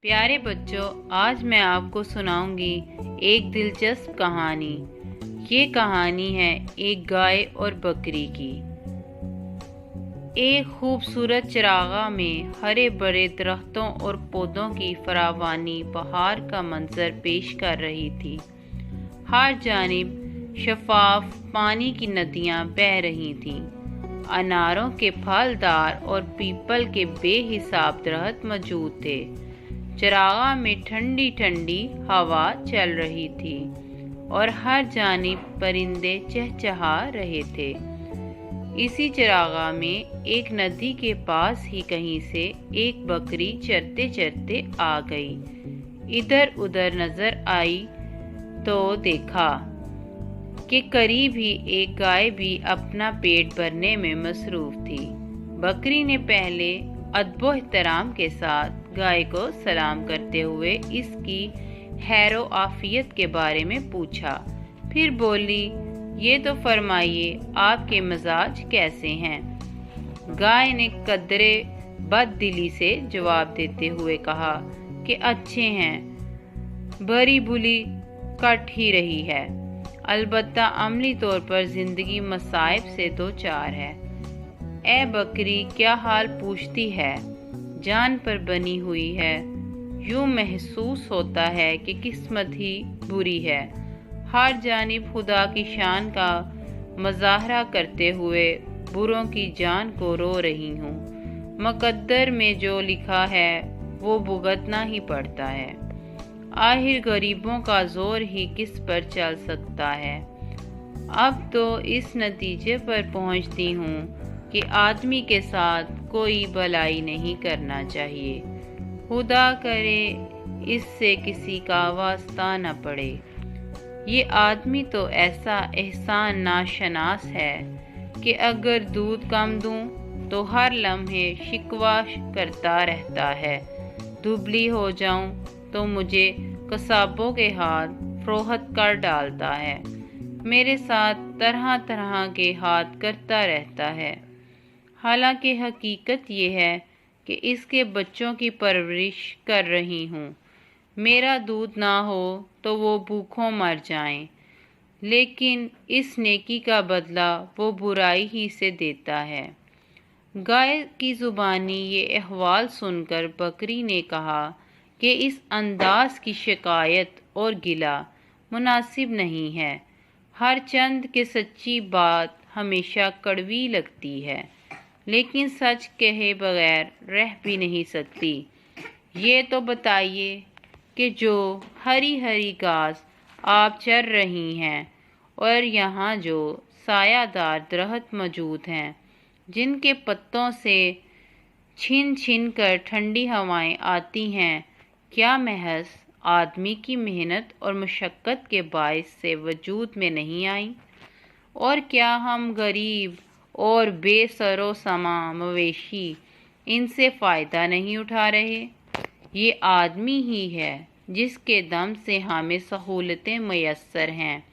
प्यारे बच्चों, आज मैं आपको सुनाऊंगी एक दिलचस्प कहानी। ये कहानी है एक गाय और बकरी की। एक खूबसूरत चरागाह में हरे भरे दरख्तों और पौधों की फरावानी बहार का मंजर पेश कर रही थी। हर जानिब शफाफ पानी की नदियां बह रही थीं। अनारों के फलदार और पीपल के बेहिसाब दरख्त मौजूद थे। चरागाह में ठंडी ठंडी हवा चल रही थी और हर जानिब परिंदे चहचहा रहे थे। इसी चरागाह में एक नदी के पास ही कहीं से एक बकरी चरते चरते आ गई। इधर उधर नजर आई तो देखा कि करीब ही एक गाय भी अपना पेट भरने में मसरूफ थी। बकरी ने पहले अदब एहतराम के साथ गाय को सलाम करते हुए इसकी हैरो आफियत के बारे में पूछा। फिर बोली, ये तो फरमाइए आपके मजाज कैसे हैं? गाय ने कदरे बददिली से जवाब देते हुए कहा कि अच्छे हैं, भरी बुली कट ही रही है, अलबत्ता अमली तौर पर जिंदगी मसाइब से दो चार है। ए बकरी, क्या हाल पूछती है? जान पर बनी हुई है। यूं महसूस होता है कि किस्मत ही बुरी है। हर जानिब खुदा की शान का मजाहरा करते हुए बुरों की जान को रो रही हूँ। मुकद्दर में जो लिखा है वो भुगतना ही पड़ता है। आखिर गरीबों का जोर ही किस पर चल सकता है। अब तो इस नतीजे पर पहुँचती हूँ कि आदमी के साथ कोई भलाई नहीं करना चाहिए। खुदा करे इससे किसी का वास्ता न पड़े। ये आदमी तो ऐसा एहसान नाशनास है कि अगर दूध कम दूं तो हर लम्हे शिकवा करता रहता है। दुबली हो जाऊं तो मुझे कसाबों के हाथ फरोख्त कर डालता है। मेरे साथ तरह तरह के हाथ करता रहता है। हालांकि हकीकत ये है कि इसके बच्चों की परवरिश कर रही हूँ। मेरा दूध ना हो तो वो भूखों मर जाएं, लेकिन इस नेकी का बदला वो बुराई ही से देता है। गाय की ज़ुबानी ये अहवाल सुनकर बकरी ने कहा कि इस अंदाज की शिकायत और गिला मुनासिब नहीं है। हर चंद के सच्ची बात हमेशा कड़वी लगती है, लेकिन सच कहे बगैर रह भी नहीं सकती। ये तो बताइए कि जो हरी हरी घास आप चर रही हैं और यहाँ जो सायादार दरख्त मौजूद हैं जिनके पत्तों से छिन छिन कर ठंडी हवाएं आती हैं, क्या महज आदमी की मेहनत और मशक्क़त के बायस से वजूद में नहीं आई? और क्या हम गरीब और बेसरो समा मवेशी इनसे फ़ायदा नहीं उठा रहे? ये आदमी ही है जिसके दम से हमें सहूलतें मैसर हैं।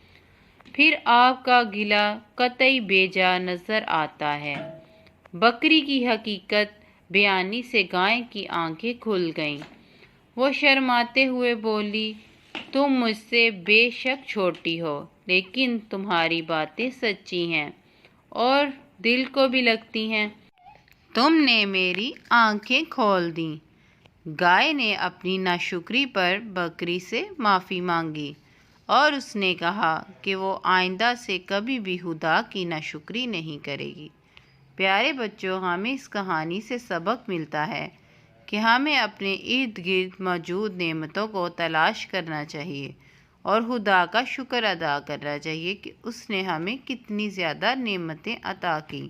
फिर आपका गिला कतई बेजा नज़र आता है। बकरी की हकीकत बयानी से गाय की आंखें खुल गईं। वो शर्माते हुए बोली, तुम मुझसे बेशक छोटी हो, लेकिन तुम्हारी बातें सच्ची हैं और दिल को भी लगती हैं। तुमने मेरी आंखें खोल दी। गाय ने अपनी नाशुक्री पर बकरी से माफ़ी मांगी और उसने कहा कि वो आइंदा से कभी भी खुदा की नाशुक्री नहीं करेगी। प्यारे बच्चों, हमें इस कहानी से सबक मिलता है कि हमें अपने इर्द गिर्द मौजूद नेमतों को तलाश करना चाहिए और खुदा का शुक्र अदा करना चाहिए कि उसने हमें कितनी ज़्यादा नेमतें अता की।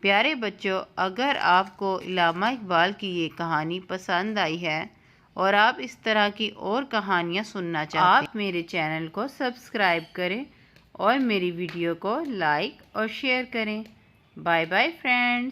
प्यारे बच्चों, अगर आपको इल्लामा इकबाल की ये कहानी पसंद आई है और आप इस तरह की और कहानियाँ सुनना चाहते हैं, आप मेरे चैनल को सब्सक्राइब करें और मेरी वीडियो को लाइक और शेयर करें। Bye bye friends.